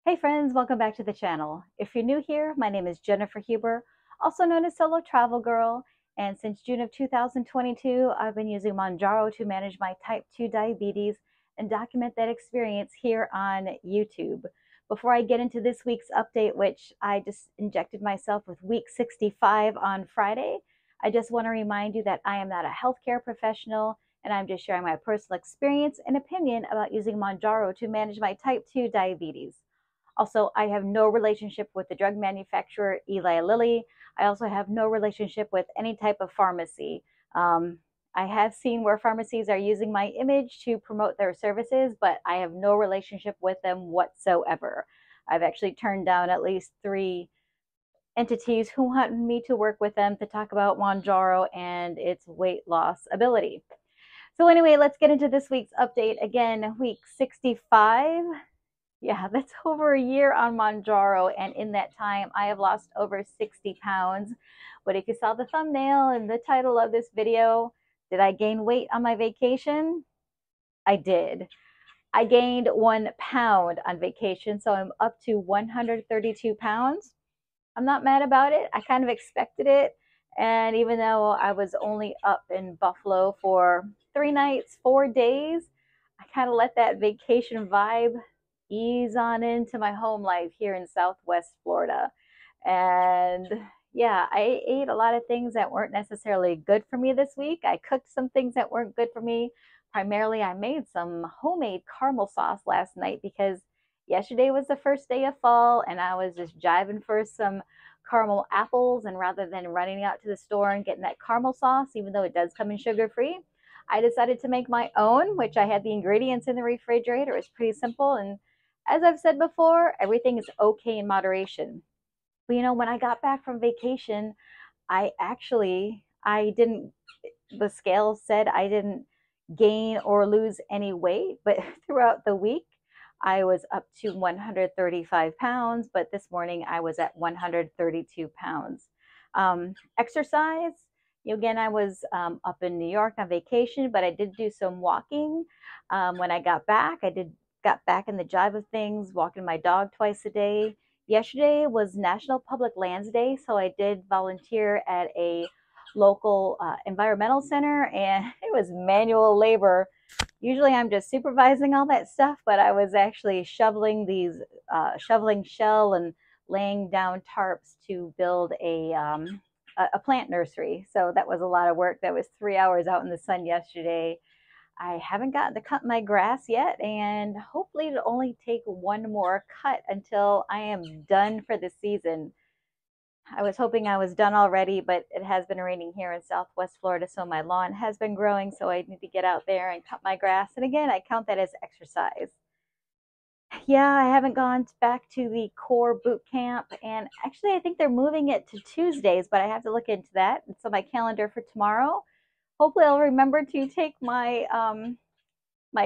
Hey friends, welcome back to the channel. If you're new here, my name is Jennifer Huber, also known as Solo Travel Girl, and since June of 2022, I've been using Mounjaro to manage my type 2 diabetes and document that experience here on YouTube. Before I get into this week's update, which I just injected myself with week 65 on Friday, I just want to remind you that I am not a healthcare professional and I'm just sharing my personal experience and opinion about using Mounjaro to manage my type 2 diabetes. Also, I have no relationship with the drug manufacturer Eli Lilly. I also have no relationship with any type of pharmacy. Um, I have seen where pharmacies are using my image to promote their services, but I have no relationship with them whatsoever. I've actually turned down at least three entities who wanted me to work with them to talk about Mounjaro and its weight loss ability. So anyway, let's get into this week's update. Again, week 65. Yeah, that's over a year on Mounjaro, and in that time, I have lost over 60 pounds. But if you saw the thumbnail and the title of this video, did I gain weight on my vacation? I did. I gained 1 pound on vacation, so I'm up to 132 pounds. I'm not mad about it. I kind of expected it. And even though I was only up in Buffalo for 3 nights, 4 days, I kind of let that vacation vibe ease on into my home life here in Southwest Florida. And yeah, I ate a lot of things that weren't necessarily good for me this week. I cooked some things that weren't good for me. Primarily, I made some homemade caramel sauce last night because yesterday was the first day of fall and I was just jiving for some caramel apples. And rather than running out to the store and getting that caramel sauce, even though it does come in sugar free, I decided to make my own, which I had the ingredients in the refrigerator. It was pretty simple. And as I've said before, everything is okay in moderation. But when I got back from vacation, I didn't, the scale said I didn't gain or lose any weight, but throughout the week, I was up to 135 pounds, but this morning I was at 132 pounds. Exercise, again, I was up in New York on vacation, but I did do some walking. When I got back, got back in the jive of things, walking my dog twice a day. Yesterday was National Public Lands Day, so I did volunteer at a local environmental center, and it was manual labor. Usually I'm just supervising all that stuff, but I was actually shoveling shell and laying down tarps to build a plant nursery. So that was a lot of work. That was 3 hours out in the sun yesterday. I haven't gotten to cut my grass yet, and hopefully it'll only take one more cut until I am done for the season. I was hoping I was done already, but it has been raining here in Southwest Florida, so my lawn has been growing, so I need to get out there and cut my grass. And again, I count that as exercise. Yeah, I haven't gone back to the core boot camp, and actually I think they're moving it to Tuesdays, but I have to look into that. It's on my calendar for tomorrow. Hopefully I'll remember to take my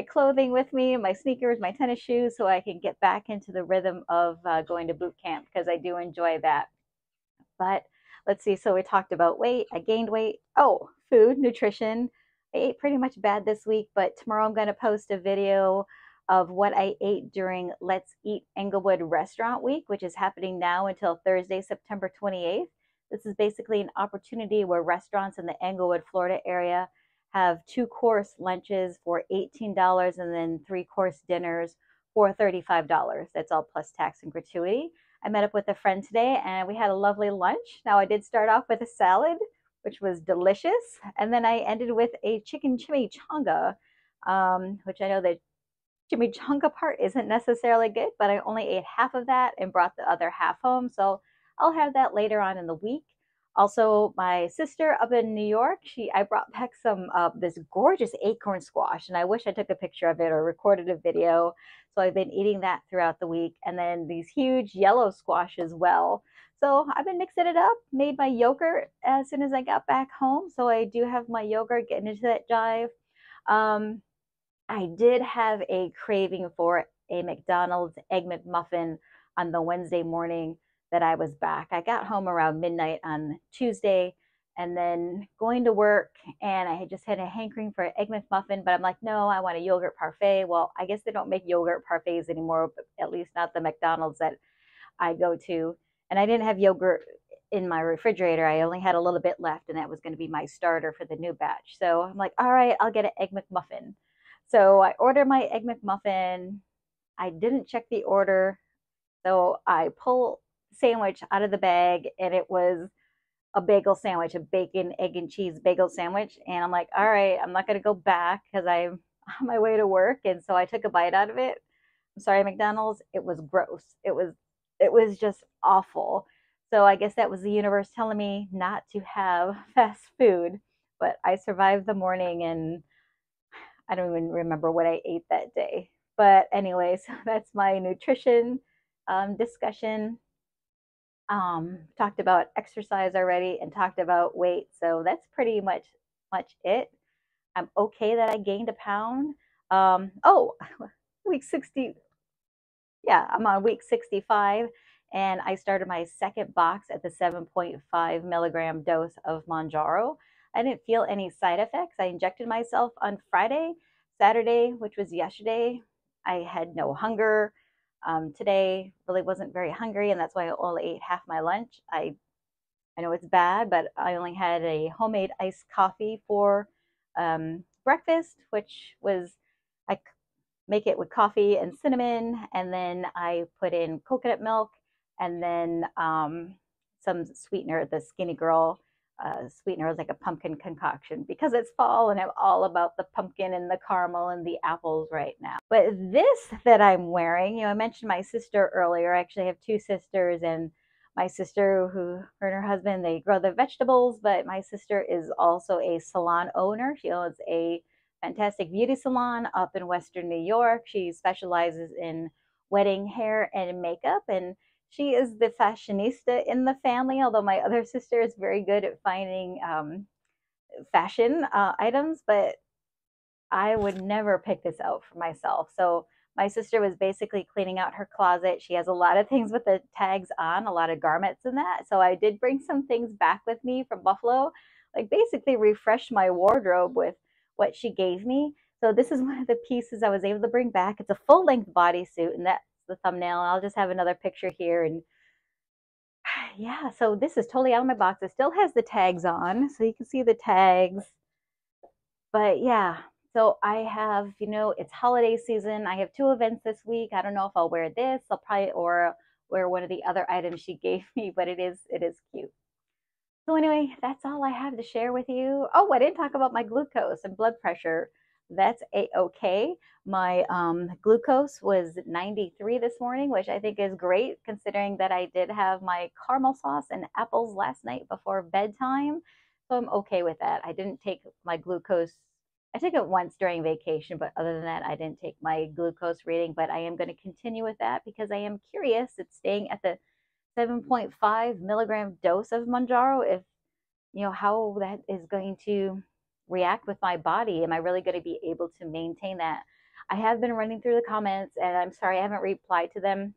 clothing with me, my sneakers, my tennis shoes, so I can get back into the rhythm of going to boot camp because I do enjoy that. But let's see. So we talked about weight. I gained weight. Oh, food, nutrition. I ate pretty much bad this week, but tomorrow I'm going to post a video of what I ate during Let's Eat Englewood Restaurant Week, which is happening now until Thursday, September 28th. This is basically an opportunity where restaurants in the Englewood, Florida area have 2-course lunches for $18 and then 3-course dinners for $35. That's all plus tax and gratuity. I met up with a friend today and we had a lovely lunch. Now, I did start off with a salad, which was delicious. And then I ended with a chicken chimichanga, which I know the chimichanga part isn't necessarily good, but I only ate half of that and brought the other half home. So I'll have that later on in the week. Also, my sister up in New York, I brought back some this gorgeous acorn squash, and I wish I took a picture of it or recorded a video. So I've been eating that throughout the week, and then these huge yellow squash as well. So I've been mixing it up, made my yogurt as soon as I got back home. So I do have my yogurt getting into that jive. I did have a craving for a McDonald's Egg McMuffin on the Wednesday morning that I was back. I got home around midnight on Tuesday, and then going to work, and I had just had a hankering for an Egg McMuffin, but I'm like, no, I want a yogurt parfait. Well, I guess they don't make yogurt parfaits anymore, but at least not the McDonald's that I go to. And I didn't have yogurt in my refrigerator. I only had a little bit left, and that was going to be my starter for the new batch. So I'm like, all right, I'll get an Egg McMuffin. So I ordered my Egg McMuffin. I didn't check the order. So I pull the sandwich out of the bag, and it was a bagel sandwich, a bacon, egg, and cheese bagel sandwich. And I'm like, all right, I'm not going to go back because I'm on my way to work. And so I took a bite out of it. I'm sorry, McDonald's. It was gross. It was just awful. So I guess that was the universe telling me not to have fast food. But I survived the morning, and I don't even remember what I ate that day. But anyway, so that's my nutrition discussion. Talked about exercise already and talked about weight. So that's pretty much it. I'm okay that I gained a pound. Oh, week 60. Yeah, I'm on week 65, and I started my second box at the 7.5 milligram dose of Mounjaro. I didn't feel any side effects. I injected myself on Friday. Saturday, which was yesterday, I had no hunger. Today really wasn't very hungry, and that's why I only ate half my lunch. I know it's bad, but I only had a homemade iced coffee for breakfast, which was I make it with coffee and cinnamon, and then I put in coconut milk, and then some sweetener. The Skinny Girl sweetener is like a pumpkin concoction because it's fall, and I'm all about the pumpkin and the caramel and the apples right now. But this that I'm wearing, I mentioned my sister earlier. I actually have two sisters, and my sister, her and her husband, they grow the vegetables, but my sister is also a salon owner. She owns a fantastic beauty salon up in Western New York. She specializes in wedding hair and makeup, and she is the fashionista in the family, although my other sister is very good at finding fashion items, but I would never pick this out for myself. So my sister was basically cleaning out her closet. She has a lot of things with the tags on, a lot of garments and that. So I did bring some things back with me from Buffalo, like basically refresh my wardrobe with what she gave me. So this is one of the pieces I was able to bring back. It's a full-length bodysuit, and that's the thumbnail. I'll just have another picture here. And yeah, so this is totally out of my box. It still has the tags on, so you can see the tags. But yeah, so I have, it's holiday season. I have two events this week. I don't know if I'll wear this. I'll probably or wear one of the other items she gave me, but it is cute. So anyway, that's all I have to share with you. Oh, I didn't talk about my glucose and blood pressure. That's a-okay. My glucose was 93 this morning, which I think is great considering that I did have my caramel sauce and apples last night before bedtime. So I'm okay with that. I didn't take my glucose. I took it once during vacation, but other than that, I didn't take my glucose reading. But I am going to continue with that because I am curious. It's staying at the 7.5 milligram dose of Mounjaro. If how that is going to react with my body. Am I really going to be able to maintain that? I have been running through the comments, and I'm sorry I haven't replied to them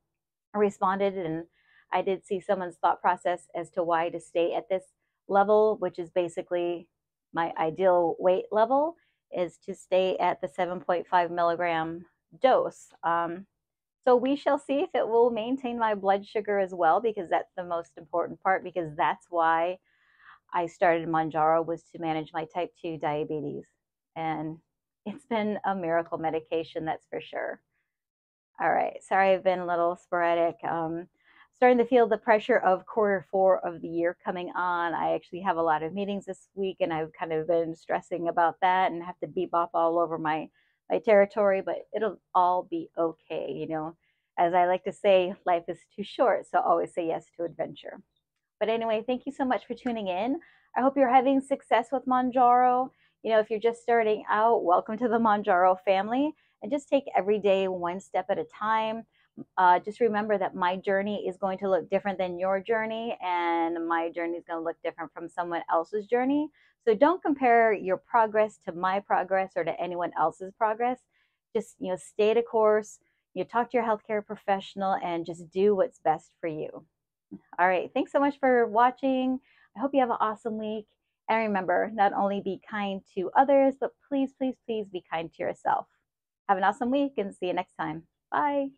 or responded. And I did see someone's thought process as to why to stay at this level, which is basically my ideal weight level, is to stay at the 7.5 milligram dose. So we shall see if it will maintain my blood sugar as well, because that's the most important part, because that's why I started Mounjaro, was to manage my type 2 diabetes. And it's been a miracle medication, that's for sure. All right. Sorry, I've been a little sporadic. Starting to feel the pressure of Q4 of the year coming on. I actually have a lot of meetings this week, and I've kind of been stressing about that and have to bebop all over my territory, but it'll all be okay. As I like to say, life is too short, so always say yes to adventure. But anyway, thank you so much for tuning in. I hope you're having success with Mounjaro. If you're just starting out, welcome to the Mounjaro family, and just take every day one step at a time. Just remember that my journey is going to look different than your journey, and my journey is going to look different from someone else's journey. So don't compare your progress to my progress or to anyone else's progress. Just, stay the course. Talk to your healthcare professional and just do what's best for you. All right. Thanks so much for watching. I hope you have an awesome week, And remember, not only be kind to others, but please, please, please be kind to yourself. Have an awesome week and see you next time. Bye.